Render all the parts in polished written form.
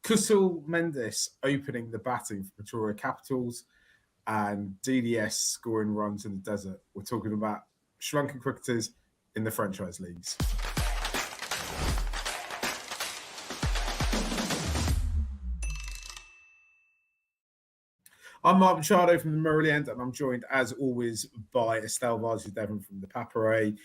Kusal Mendes opening the batting for Pretoria Capitals and DDS scoring runs in the desert. We're talking about Sri Lankan cricketers in the franchise leagues. I'm Mark Machado from the Murray End, and I'm joined, as always, by Estelle Devon from the Paparay.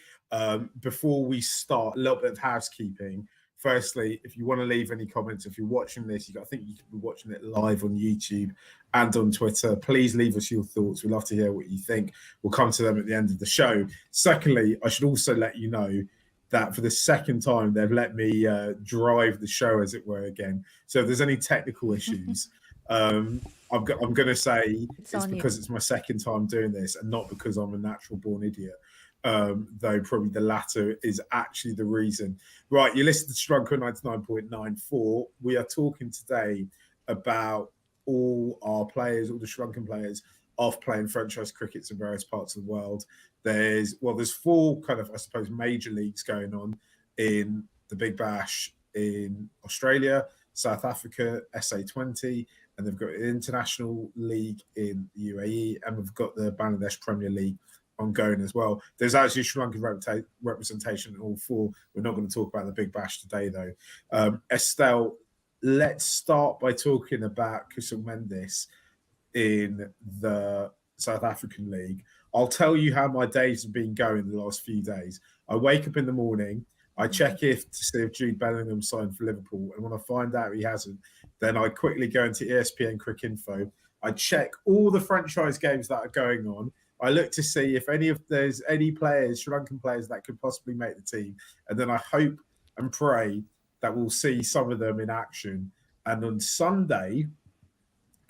Before we start, a little bit of housekeeping. Firstly, if you want to leave any comments, if you're watching this, I think you could be watching it live on YouTube and on Twitter. Please leave us your thoughts. We'd love to hear what you think. We'll come to them at the end of the show. Secondly, I should also let you know that for the second time, they've let me drive the show, as it were, again. So if there's any technical issues, I'm going to say it's because it's my second time doing this and not because I'm a natural born idiot. Though probably the latter is actually the reason. Right, you listen to Sri Lanka 99.94. We are talking today about all our players, all the Sri Lankan players off playing franchise crickets in various parts of the world. There's four kind of, I suppose, major leagues going on in the Big Bash in Australia, South Africa, SA20, and they've got an international league in the UAE, and we've got the Bangladesh Premier League ongoing as well. There's actually Sri Lankan representation in all four. We're not going to talk about the Big Bash today, though. Estelle, let's start by talking about Kusal Mendes in the South African League. I'll tell you how my days have been going the last few days. I wake up in the morning, I check to see if Jude Bellingham signed for Liverpool, and when I find out he hasn't, then I quickly go into ESPN Cricinfo. I check all the franchise games that are going on. I look to see if there's any players, Sri Lankan players, that could possibly make the team, and then I hope and pray that we'll see some of them in action. And on Sunday,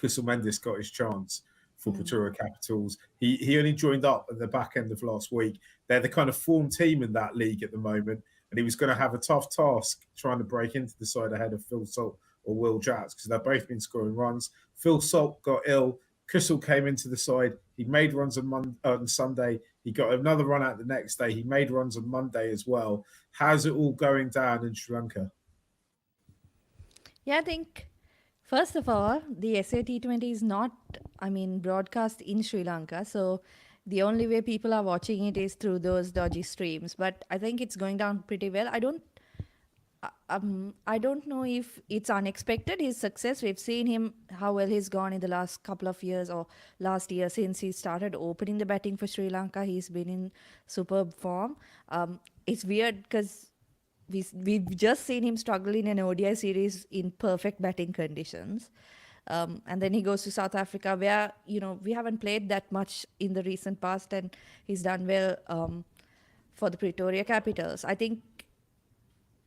Kusal Mendes got his chance for Pretoria Capitals. He only joined up at the back end of last week. They're the kind of form team in that league at the moment, and he was going to have a tough task trying to break into the side ahead of Phil Salt or Will Jacks, because they've both been scoring runs. Phil Salt got ill. Kusal came into the side. He made runs on Sunday. He got another run out the next day. He made runs on Monday as well. How's it all going down in Sri Lanka? Yeah, I think, first of all, the SA T20 is not, broadcast in Sri Lanka. So the only way people are watching it is through those dodgy streams. But I think it's going down pretty well. I don't know if it's unexpected, his success. We've seen him, how well he's gone in the last couple of years, or last year since he started opening the batting for Sri Lanka. He's been in superb form. It's weird because we've just seen him struggle in an ODI series in perfect batting conditions. And then he goes to South Africa, where, we haven't played that much in the recent past, and he's done well for the Pretoria Capitals. I think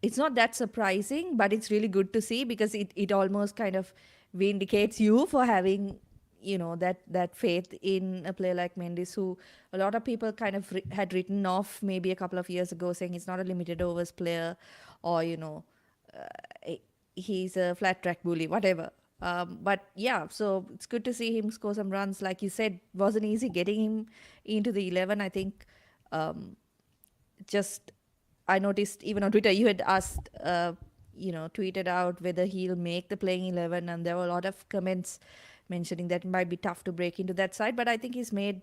it's not that surprising, but it's really good to see, because it almost kind of vindicates you for having, that faith in a player like Mendes, who a lot of people kind of had written off maybe a couple of years ago, saying he's not a limited overs player, or, he's a flat track bully, whatever. But yeah, so it's good to see him score some runs. Like you said, wasn't easy getting him into the 11. I think I noticed even on Twitter, you had asked, tweeted out whether he'll make the playing 11, and there were a lot of comments mentioning that it might be tough to break into that side. But I think he's made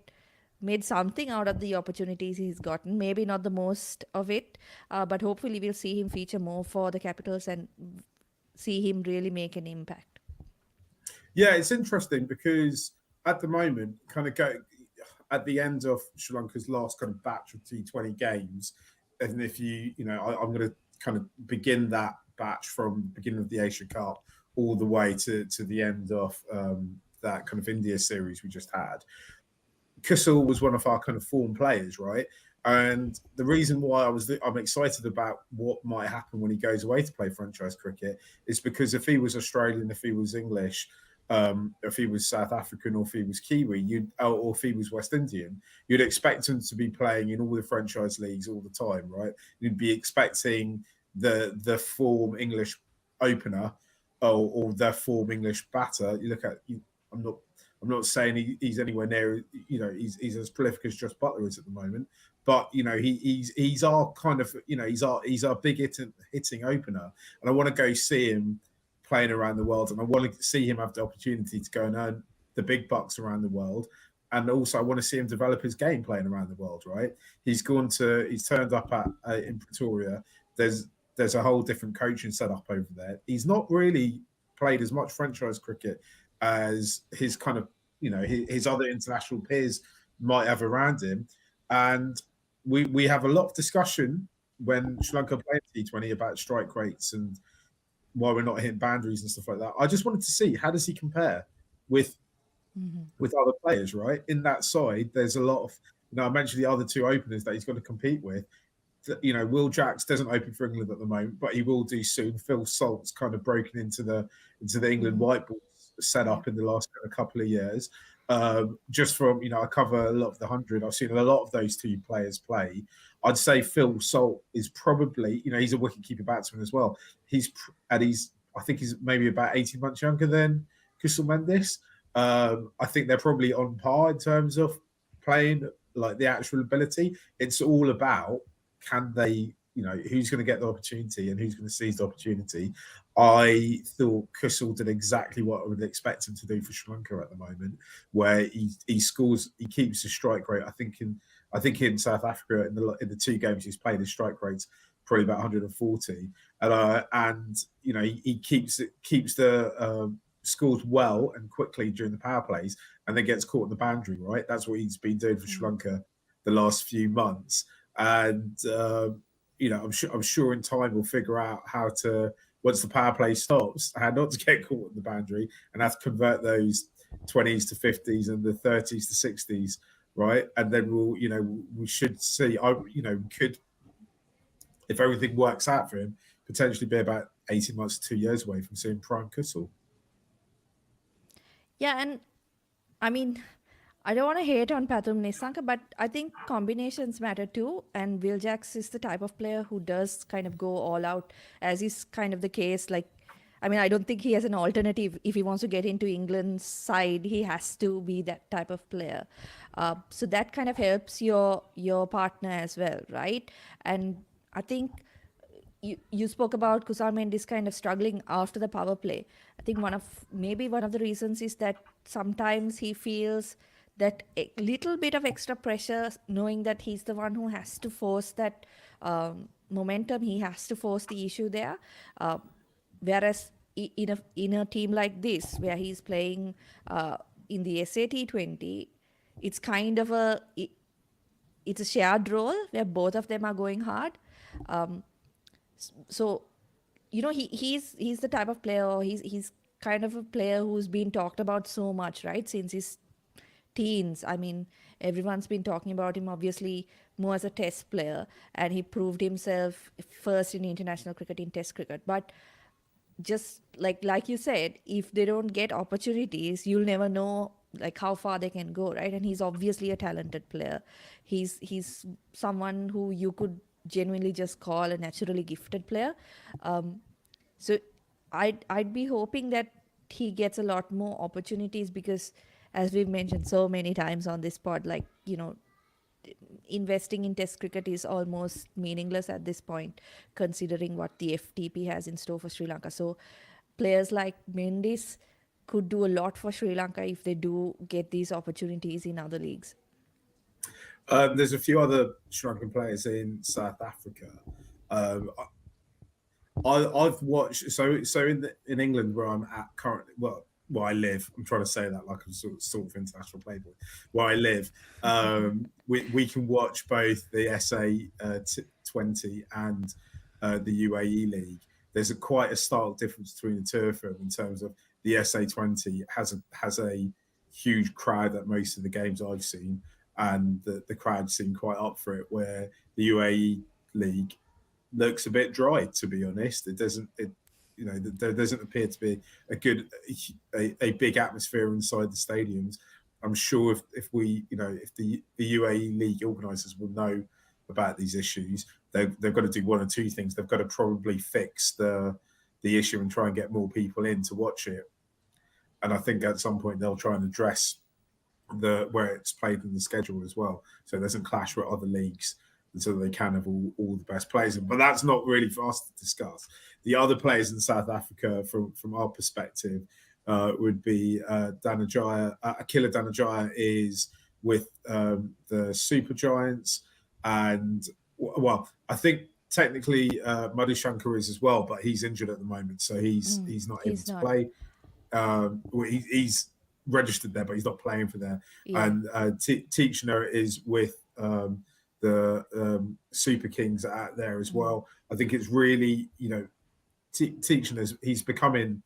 something out of the opportunities he's gotten. Maybe not the most of it, but hopefully we'll see him feature more for the Capitals and see him really make an impact. Yeah, it's interesting because at the moment, kind of at the end of Sri Lanka's last kind of batch of T20 games, and if I'm going to kind of begin that batch from the beginning of the Asia Cup all the way to the end of that kind of India series we just had. Kusal was one of our kind of form players, right? And the reason why I'm excited about what might happen when he goes away to play franchise cricket is because if he was Australian, if he was English, if he was South African, or if he was Kiwi, or if he was West Indian, you'd expect him to be playing in all the franchise leagues all the time, right? You'd be expecting the form English opener or the form English batter. You look at, I'm not saying he's anywhere near, he's as prolific as Josh Butler is at the moment, but he's our kind of, he's our big hitting opener, and I want to go see him playing around the world, and I want to see him have the opportunity to go and earn the big bucks around the world. And also, I want to see him develop his game playing around the world. Right? He's turned up at in Pretoria. There's a whole different coaching setup over there. He's not really played as much franchise cricket as his kind of his other international peers might have around him, and we have a lot of discussion when Sri Lanka play T20 about strike rates and why we're not hitting boundaries and stuff like that. I just wanted to see, how does he compare with Mm-hmm. with other players, right? In that side, there's a lot of, I mentioned the other two openers that he's got to compete with. Will Jacks doesn't open for England at the moment, but he will do soon. Phil Salt's kind of broken into the England Mm-hmm. white ball Yeah. setup in the last couple of years. Just from, I cover a lot of the 100. I've seen a lot of those two players play. I'd say Phil Salt is probably, he's a wicket-keeper batsman as well. I think he's maybe about 18 months younger than Kusal Mendis. I think they're probably on par in terms of playing, like the actual ability. It's all about, can they, who's going to get the opportunity and who's going to seize the opportunity. I thought Kusal did exactly what I would expect him to do for Sri Lanka at the moment, where he scores, he keeps his strike rate. I think in South Africa in the two games he's played, his strike rate's probably about 140, and he keeps the scores well and quickly during the power plays, and then gets caught in the boundary. Right, that's what he's been doing for Sri Mm-hmm. Lanka the last few months, and I'm sure in time we'll figure out how to, once the power play stops, how not to get caught in the boundary and have to convert those 20s to 50s and the 30s to 60s, right? And then we should see, could, if everything works out for him, potentially be about 18 months to 2 years away from seeing prime Kusal. Yeah, and I mean, I don't want to hate on Pathum Nissanka, but I think combinations matter too. And Will Jacks is the type of player who does kind of go all out, as is kind of the case. Like, I mean, I don't think he has an alternative. If he wants to get into England's side, he has to be that type of player. So that kind of helps your partner as well, right? And I think you spoke about Kusal Mendes kind of struggling after the power play. I think maybe one of the reasons is that sometimes he feels that a little bit of extra pressure, knowing that he's the one who has to force that momentum, he has to force the issue there. Uh, Whereas in a team like this, where he's playing in the SAT20, it's kind of it's a shared role where both of them are going hard. Um, so he's the type of player, or he's kind of a player who's been talked about so much, right, since his teens. I mean, everyone's been talking about him obviously more as a test player, and he proved himself first in international cricket, in test cricket. But just like you said, if they don't get opportunities, you'll never know like how far they can go, right? And he's obviously a talented player. He's someone who you could genuinely just call a naturally gifted player. So I'd be hoping that he gets a lot more opportunities, because as we've mentioned so many times on this pod, like, investing in test cricket is almost meaningless at this point, considering what the FTP has in store for Sri Lanka. So players like Mendes could do a lot for Sri Lanka if they do get these opportunities in other leagues. There's a few other Sri Lankan players in South Africa. Um, I've watched, so in England where I'm at currently, well, where I live, I'm trying to say that like I'm sort of international playboy. Where I live, we can watch both the SA 20 and the UAE League. There's quite a stark difference between the two of them in terms of the SA 20 has a huge crowd at most of the games I've seen, and the crowd seem quite up for it. Where the UAE League looks a bit dry, to be honest. It doesn't. There doesn't appear to be a big atmosphere inside the stadiums. I'm sure if the UAE league organisers will know about these issues, they've got to do one or two things. They've got to probably fix the issue and try and get more people in to watch it. And I think at some point they'll try and address the where it's played in the schedule as well, so it doesn't clash with other leagues. so they can have all the best players. But that's not really for us to discuss. The other players in South Africa, from our perspective, would be Danajaya. Akila Danajaya is with the Super Giants, and well, I think technically Madhushankar is as well, but he's injured at the moment, so he's not able to play. He's registered there, but he's not playing for there. Yeah. And Teachner is with the Super Kings out there as well. I think it's really, Teachner, he's becoming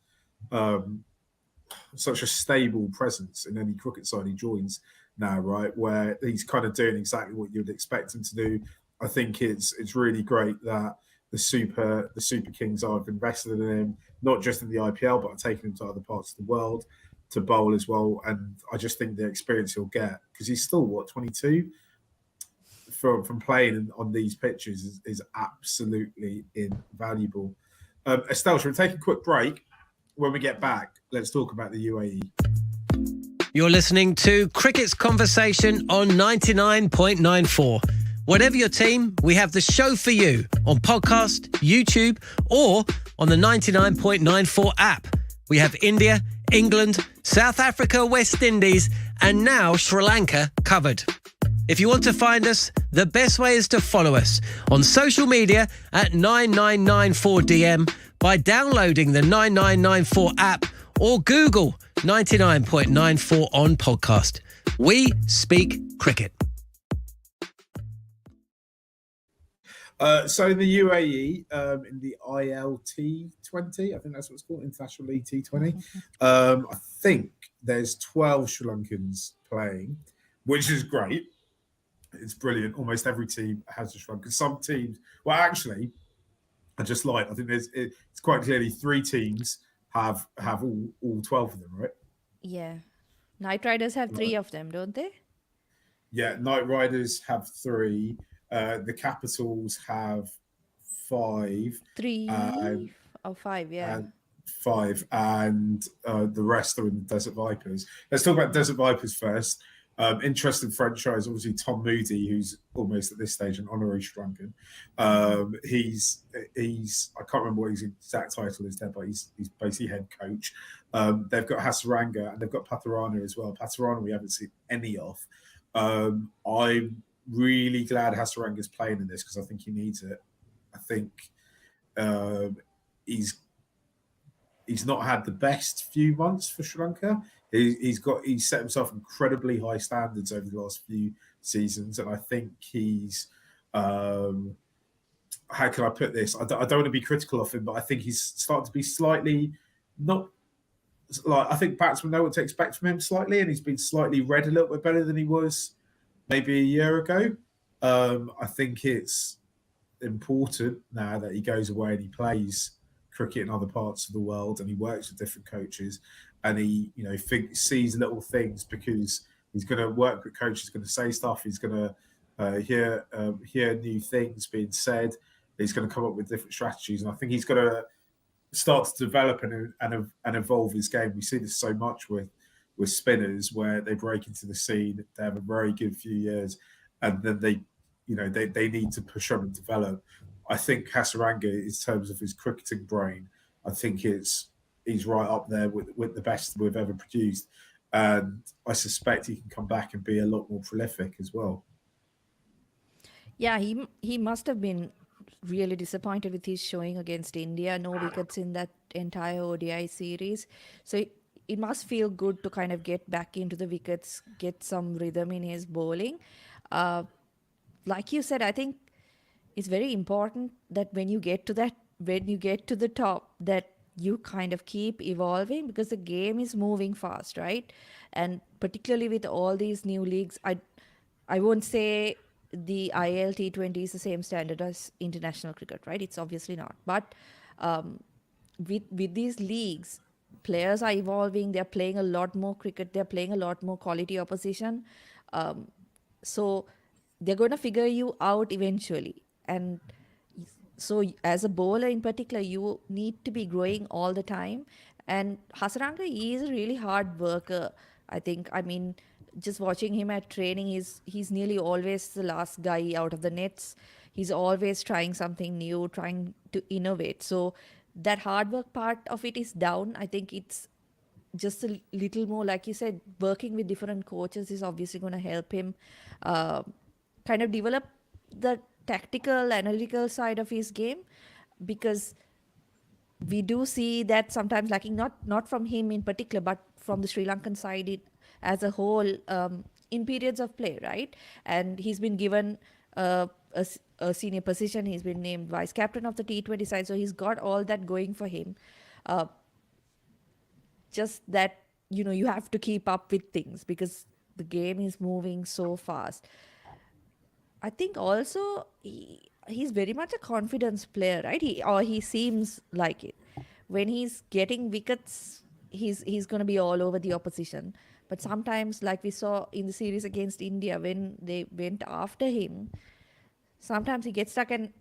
such a stable presence in any cricket side he joins now, right? Where he's kind of doing exactly what you'd expect him to do. I think it's really great that the Super Kings have invested in him, not just in the IPL, but taking him to other parts of the world to bowl as well. And I just think the experience he'll get, because he's still 22, from playing on these pitches is absolutely invaluable. Estelle, should we take a quick break? When we get back, let's talk about the UAE. You're listening to Cricket's Conversation on 99.94. Whatever your team, we have the show for you on podcast, YouTube, or on the 99.94 app. We have India, England, South Africa, West Indies, and now Sri Lanka covered. If you want to find us, the best way is to follow us on social media at 9994DM by downloading the 9994 app or Google 99.94 on podcast. We speak cricket. So in the UAE, in the ILT20, I think that's what it's called, International League T20, I think there's 12 Sri Lankans playing, which is great. It's brilliant. Almost every team has a Sri Lankan. Some teams, well, actually, I think it's quite clearly 3 teams have all 12 of them, right? Yeah. Knight Riders have 3 of them, don't they? Yeah, Knight Riders have 3. The Capitals have 5. 3 or 5, yeah. 5, and the rest are in the Desert Vipers. Let's talk about Desert Vipers first. Interesting franchise, obviously Tom Moody, who's almost at this stage an honorary Sri Lankan. He's I can't remember what his exact title is there, but he's basically head coach. They've got Hasaranga and they've got Patharana as well. Patharana we haven't seen any of. I'm really glad Hasaranga's playing in this because I think he needs it. I think he's not had the best few months for Sri Lanka. He's set himself incredibly high standards over the last few seasons, and I think he's how can I put this? I don't want to be critical of him, but I think he's starting to be slightly not like I think batsmen know what to expect from him slightly, and he's been slightly read a little bit better than he was maybe a year ago. I think it's important now that he goes away and he plays cricket in other parts of the world and he works with different coaches and he sees little things because he's going to work with coaches, going to say stuff, he's going to hear new things being said, he's going to come up with different strategies, and I think he's going to start to develop and evolve his game. We see this so much with spinners where they break into the scene, they have a very good few years, and then they need to push on and develop. I think Hasaranga, in terms of his cricketing brain, I think he's right up there with the best we've ever produced. And I suspect he can come back and be a lot more prolific as well. Yeah, he must have been really disappointed with his showing against India. No wickets in that entire ODI series. So it must feel good to kind of get back into the wickets, get some rhythm in his bowling. Like you said, I think it's very important that when you get to the top, that you kind of keep evolving because the game is moving fast, right? And particularly with all these new leagues, I won't say the ILT20 is the same standard as international cricket, right? It's obviously not. But with these leagues, players are evolving. They're playing a lot more cricket. They're playing a lot more quality opposition. So they're going to figure you out eventually. And so as a bowler in particular, you need to be growing all the time. And Hasaranga is a really hard worker, I think. I mean, just watching him at training, he's nearly always the last guy out of the nets. He's always trying something new, trying to innovate. So that hard work part of it is down. I think it's just a little more, like you said, working with different coaches is obviously going to help him uh, kind of develop the tactical, analytical side of his game, because we do see that sometimes lacking, not from him in particular, but from the Sri Lankan side as a whole, in periods of play, right? And he's been given a senior position. He's been named vice captain of the T20 side, so he's got all that going for him. Uh, just that, you have to keep up with things because the game is moving so fast. I think also he's very much a confidence player, right? He seems like it. When he's getting wickets, he's going to be all over the opposition. But sometimes, like we saw in the series against India, when they went after him, sometimes he gets stuck. And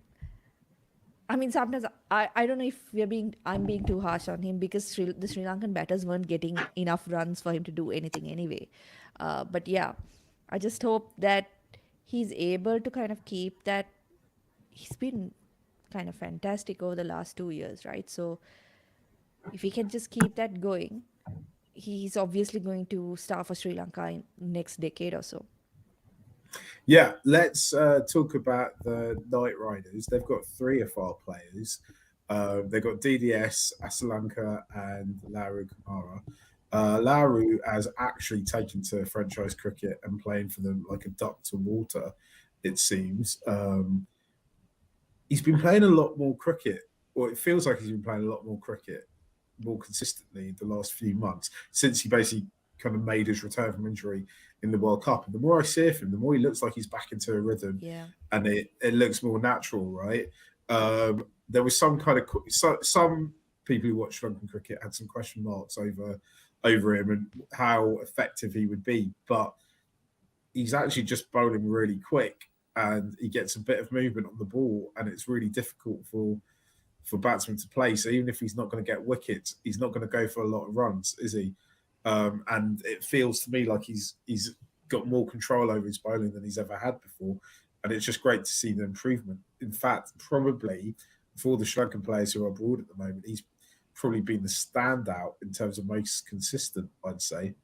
I mean, sometimes I don't know if I'm being too harsh on him, because the Sri Lankan batters weren't getting enough runs for him to do anything anyway. But yeah, I just hope that he's able to kind of keep that. He's been kind of fantastic over the last 2 years, right? So if he can just keep that going, he's obviously going to star for Sri Lanka in next decade or so. Yeah, let's talk about the Knight Riders. They've got three of our players. They've got DDS, Asalanka, and Lauru Kamara. Lauru has actually taken to franchise cricket and playing for them like a duck to water, it seems. He's been playing a lot more cricket, or it feels like he's been playing a lot more cricket more consistently the last few months since he basically kind of made his return from injury in the World Cup. And the more I see of him, the more he looks like he's back into a rhythm, Yeah. and it looks more natural, right? There was some kind of some people who watch Lankan cricket had some question marks over him and how effective he would be, but he's actually just bowling really quick and he gets a bit of movement on the ball, and it's really difficult for batsmen to play. So even if he's not going to get wickets, he's not going to go for a lot of runs, is he? And it feels to me like he's got more control over his bowling than he's ever had before, and it's just great to see the improvement. In fact, probably for the Sri Lankan players who are abroad at the moment, he's probably been the standout in terms of most consistent, I'd say.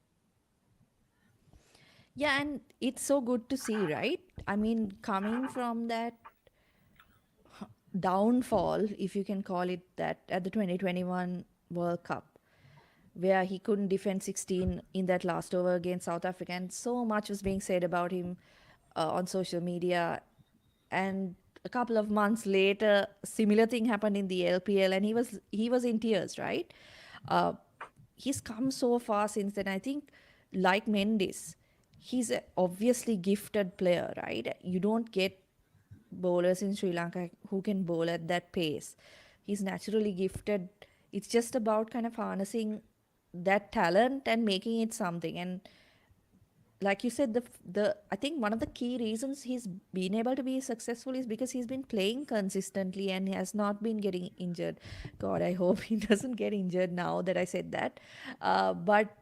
Yeah, and it's so good to see, right? I mean, coming from that downfall, if you can call it that, at the 2021 World Cup, where he couldn't defend 16 in that last over against South Africa, and so much was being said about him on social media. And a couple of months later, similar thing happened in the LPL, and he was in tears, right? Uh, he's come so far since then. I think, like Mendes, he's a obviously gifted player, right? You don't get bowlers in Sri Lanka who can bowl at that pace. He's naturally gifted. It's just about kind of harnessing that talent and making it something. And like you said, the I think one of the key reasons he's been able to be successful is because he's been playing consistently and he has not been getting injured. God, I hope he doesn't get injured now that I said that. But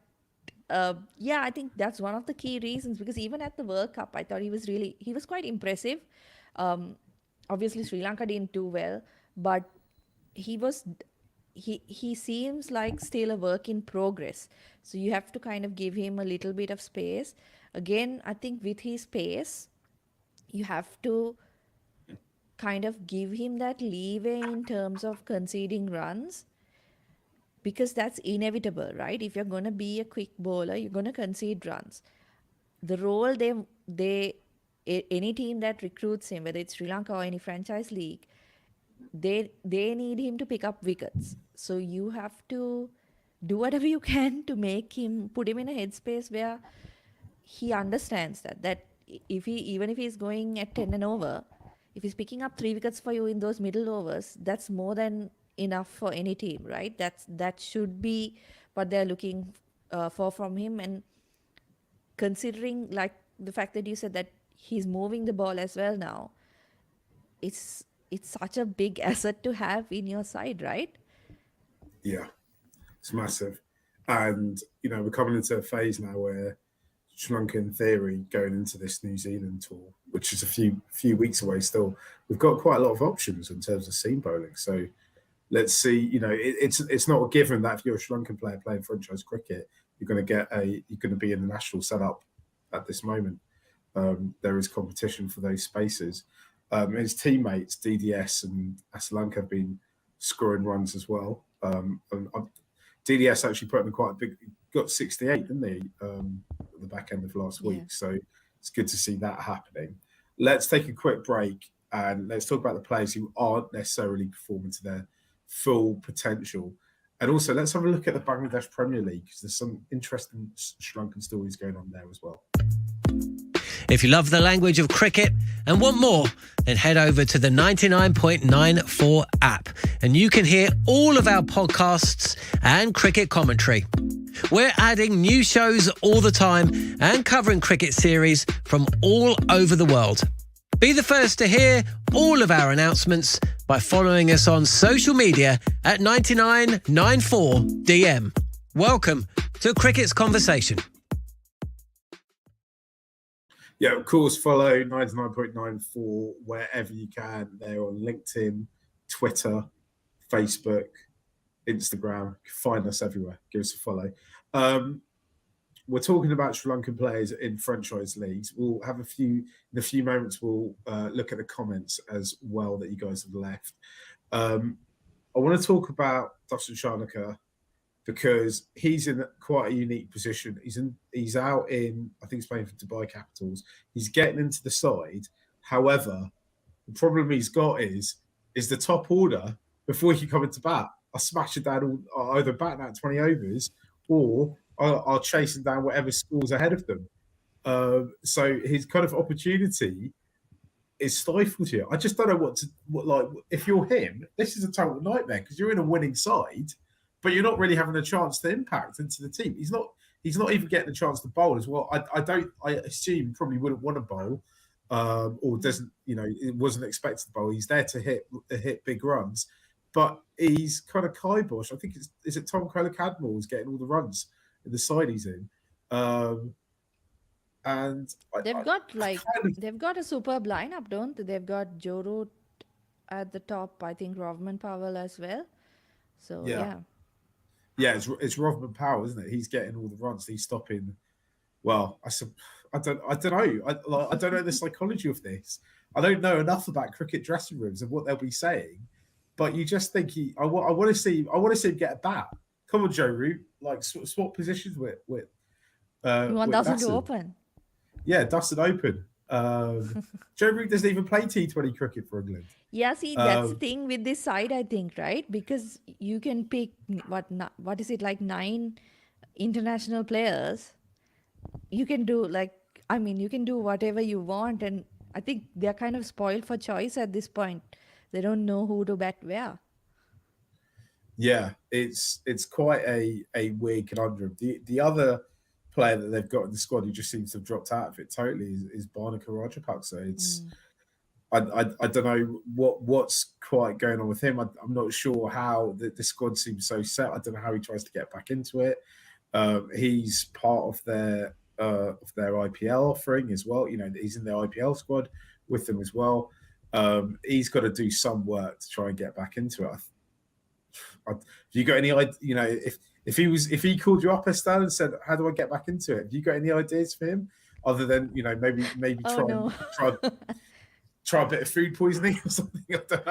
yeah, I think that's one of the key reasons, because even at the World Cup, I thought he was quite impressive. Um, Obviously, Sri Lanka didn't do well, but he was he seems like still a work in progress. So you have to kind of give him a little bit of space. Again, I think with his pace, you have to kind of give him that leeway in terms of conceding runs, because that's inevitable, right? If you're going to be a quick bowler, you're going to concede runs. The role any team that recruits him, whether it's Sri Lanka or any franchise league, they need him to pick up wickets. So you have to do whatever you can to put him in a headspace where he understands that if he even if he's going at 10 and over, if he's picking up 3 wickets for you in those middle overs, that's more than enough for any team, right? That should be what they're looking for from him. And considering, like, the fact that you said that he's moving the ball as well now, it's such a big asset to have in your side, right? Yeah, it's massive. And, we're coming into a phase now where Sri Lanka in theory going into this New Zealand tour, which is a few weeks away still. We've got quite a lot of options in terms of seam bowling. So let's see. You know, it's not a given that if you're a Sri Lankan player playing franchise cricket, you're going to be in the national setup at this moment. There is competition for those spaces. His teammates DDS and Asalanka have been scoring runs as well. DDS actually put in quite a big, got 68, didn't he? At the back end of last week. So it's good to see that happening. Let's take a quick break and let's talk about the players who aren't necessarily performing to their full potential. And also, let's have a look at the Bangladesh Premier League because there's some interesting Sri Lankan stories going on there as well. If you love the language of cricket and want more, then head over to the 99.94 app and you can hear all of our podcasts and cricket commentary. We're adding new shows all the time and covering cricket series from all over the world. Be the first to hear all of our announcements by following us on social media at 9994DM. Welcome to Cricket's Conversation. Yeah, of course, follow 99.94 wherever you can. They're on LinkedIn, Twitter, Facebook, Instagram. Find us everywhere. Give us a follow. We're talking about Sri Lankan players in franchise leagues. We'll have in a few moments, we'll look at the comments as well that you guys have left. I want to talk about Dustin Sharnaker because he's in quite a unique position. He's out in, I think he's playing for Dubai Capitals. He's getting into the side. However, the problem he's got is the top order before he can come into bat. I'll smash it down, I'll either batting out 20 overs or I'll chase him down whatever scores ahead of them. So his kind of opportunity is stifled here. I just don't know if you're him, this is a total nightmare because you're in a winning side, but you're not really having a chance to impact into the team. He's not even getting a chance to bowl as well. I assume he probably wouldn't want to bowl, or doesn't, it wasn't expected to bowl. He's there to hit big runs, but he's kind of kibosh. I think is it Tom Cadmore is getting all the runs in the side he's in. And they've got a superb lineup, don't they? They've got Joe Root at the top. I think Rovman Powell as well. So yeah, it's Rovman Powell, isn't it? He's getting all the runs. He's stopping. Well, I don't know. I don't know the psychology of this. I don't know enough about cricket dressing rooms and what they'll be saying. But you just think I want to see him get a bat. Come on, Joe Root. Like swap positions with. You want Dustin to open? Yeah, Dustin open. Joe Root doesn't even play T20 cricket for England. Yeah, see, that's the thing with this side, I think, right? Because you can pick what is it, like 9 international players. You can do you can do whatever you want, and I think they're kind of spoiled for choice at this point. They don't know who to bat where. Yeah, it's quite a weird conundrum. The other player that they've got in the squad who just seems to have dropped out of it totally is Barnaka Rajapaksa. It's I don't know what's quite going on with him. I'm not sure how the squad seems so set. I don't know how he tries to get back into it. He's part of their IPL offering as well. He's in the IPL squad with them as well. He's got to do some work to try and get back into it. Have you got any idea? If he called you up, Estelle, and said, "How do I get back into it?" Have you got any ideas for him other than maybe try a bit of food poisoning or something? I don't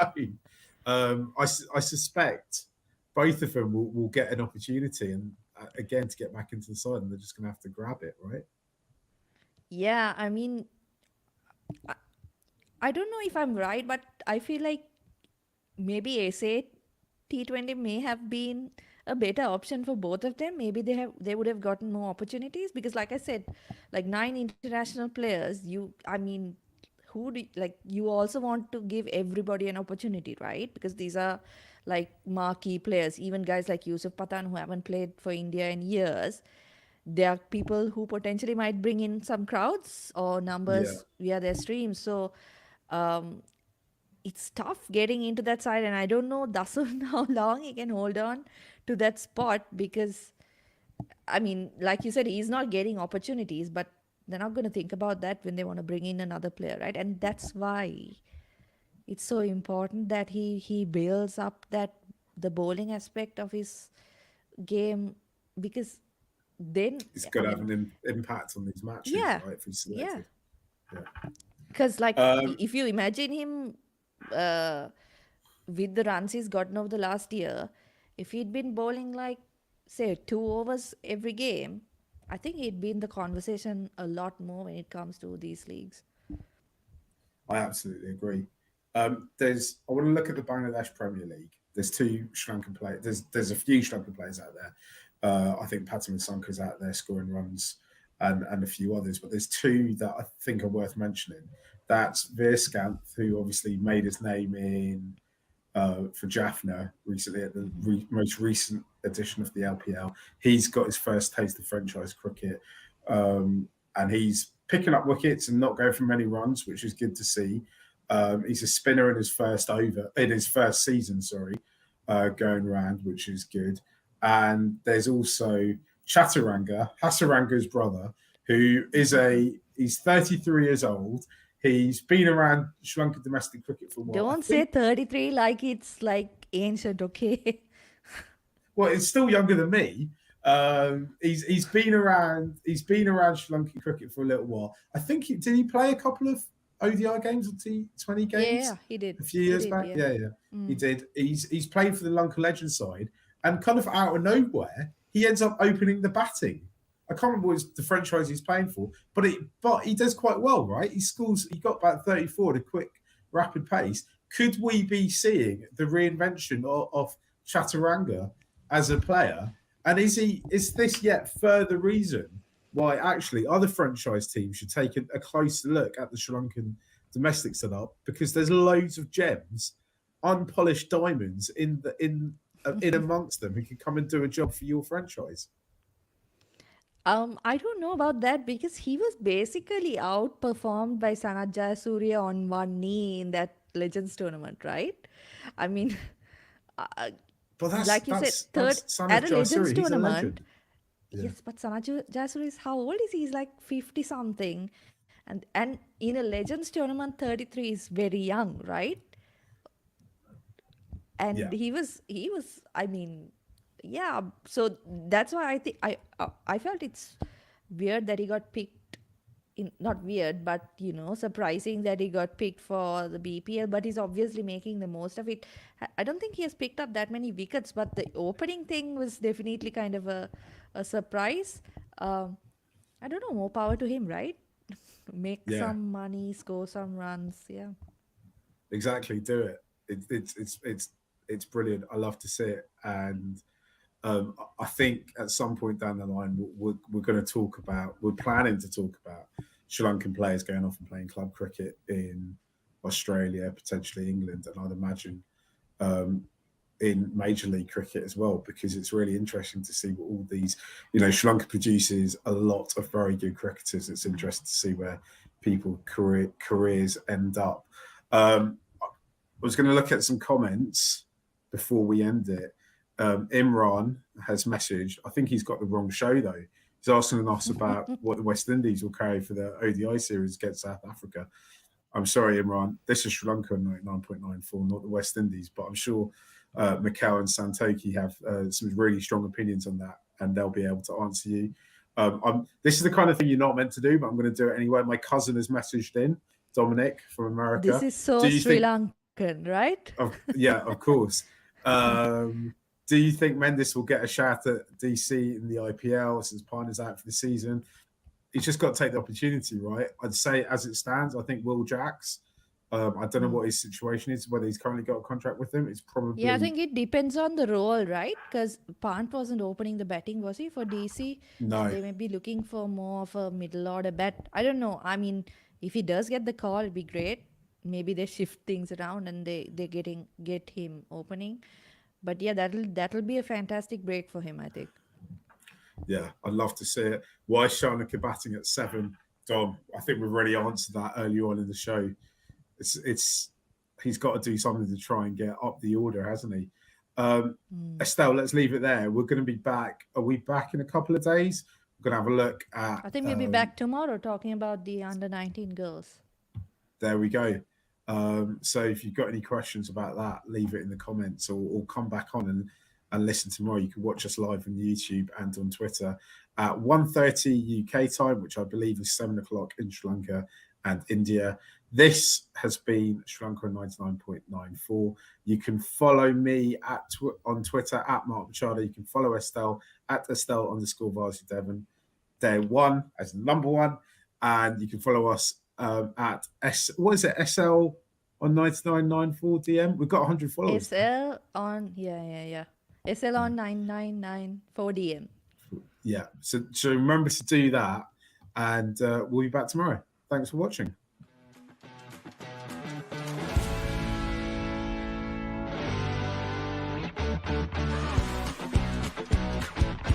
know. I suspect both of them will get an opportunity and again to get back into the side, and they're just going to have to grab it, right? Yeah, I mean, I don't know if I'm right, but I feel like maybe SA T20 may have been a better option for both of them. Maybe they would have gotten more opportunities because, like I said, like 9 international players. You also want to give everybody an opportunity, right? Because these are like marquee players. Even guys like Yusuf Pathan who haven't played for India in years. There are people who potentially might bring in some crowds or numbers via their streams. So it's tough getting into that side, and I don't know Dasun how long he can hold on to that spot because, I mean, like you said, he's not getting opportunities, but They're not going to think about that when they want to bring in another player, right? And that's why it's so important that he builds up the bowling aspect of his game, because then, It's I going to have mean, an impact on these matches, yeah, right? If he's yeah. selected. Yeah. Because, like, Um, if you imagine him uh, with the runs he's gotten over the last year, if he'd been bowling like, say, 2 overs every game, I think he'd be in the conversation a lot more when it comes to these leagues. I absolutely agree. I want to look at the Bangladesh Premier League. There's two Sri Lankan players. There's a few Sri Lankan players out there. I think Pataman Sankar's out there scoring runs, and a few others. But there's two that I think are worth mentioning. That's Veerskanth, who obviously made his name in for Jaffna recently at the most recent edition of the LPL. He's got his first taste of franchise cricket, and he's picking up wickets and not going for many runs, which is good to see. He's a spinner in his first season, going round, which is good. And there's also Chaturanga, Hasaranga's brother, who is he's 33 years old. He's been around Sri Lankan domestic cricket for a while. Don't say 33 like it's like ancient, okay? Well, it's still younger than me. He's been around Sri Lankan cricket for a little while. I think did he play a couple of ODI games or T20 games? Yeah, he did. A few years back. Yeah. Yeah. He did. He's played for the Lanka Legends side, and kind of out of nowhere, he ends up opening the batting. I can't remember what the franchise he's playing for, but he does quite well, right? He got about 34 at a quick, rapid pace. Could we be seeing the reinvention of Chaturanga as a player? And is this yet further reason why actually other franchise teams should take a closer look at the Sri Lankan domestic setup? Because there's loads of gems, unpolished diamonds in amongst them who can come and do a job for your franchise. I don't know about that, because he was basically outperformed by Sanat Jayasuriya on one knee in that Legends tournament, right? I mean, uh, But like you said, third that's Sanat at a Legends Jayasuriya. He's a tournament. legend. Yeah. Yes, but Sanat Jayasuriya is, how old is he? He's like 50 something, and in a Legends tournament, 33 is very young, right? And Yeah. he was I mean, yeah, so that's why I think I felt it's weird that he got picked in, not weird, but surprising that he got picked for the BPL, but he's obviously making the most of it. I don't think he has picked up that many wickets, but the opening thing was definitely kind of a surprise. I don't know, more power to him, right? Make Yeah. some money, score some runs. Yeah. Exactly, do it. It's brilliant. I love to see it, and I think at some point down the line we're going to talk about. We're planning to talk about Sri Lankan players going off and playing club cricket in Australia, potentially England, and I'd imagine in Major League Cricket as well, because it's really interesting to see what all these, Sri Lanka produces a lot of very good cricketers. It's interesting to see where people careers end up. I was going to look at some comments before we end it. Imran has messaged. I think he's got the wrong show though. He's asking us about what the West Indies will carry for the ODI series against South Africa. I'm sorry, Imran. This is Sri Lanka 99.94, not the West Indies. But I'm sure Mikhail and Santoki have some really strong opinions on that, and they'll be able to answer you. This is the kind of thing you're not meant to do, but I'm going to do it anyway. My cousin has messaged in, Dominic from America. This is so Sri Lankan, right? Yeah, of course. Do you think Mendes will get a shot at DC in the IPL since Parner's out for the season? He's just got to take the opportunity, right? I'd say as it stands, I think Will Jacks. I don't know what his situation is, whether he's currently got a contract with him. It's probably... Yeah, I think it depends on the role, right? Because Pant wasn't opening the batting, was he, for DC? No. They may be looking for more of a middle order bat. I don't know. I mean, if he does get the call, it'd be great. Maybe they shift things around and they get him opening. But yeah, that'll be a fantastic break for him, I think. Yeah, I'd love to see it. Why is Shanaka batting at 7? Dom, I think we've already answered that early on in the show. He's got to do something to try and get up the order, hasn't he? Estelle, let's leave it there. We're going to be back. Are we back in a couple of days? We're going to have a look at. I think we'll be back tomorrow talking about the under-19 girls. There we go. So if you've got any questions about that, leave it in the comments or come back on and listen tomorrow. You can watch us live on YouTube and on Twitter at 1:30 UK time, which I believe is 7 o'clock in Sri Lanka and India. This has been Sri Lanka 99.94. You can follow me on Twitter at Mark Machado. You can follow Estelle at Estelle_Varsity Day 1 as number 1. And you can follow us at SL on 9994 DM. We've got 100 followers. SL on SL on 9994 DM. Yeah. So remember to do that, and we'll be back tomorrow. Thanks for watching.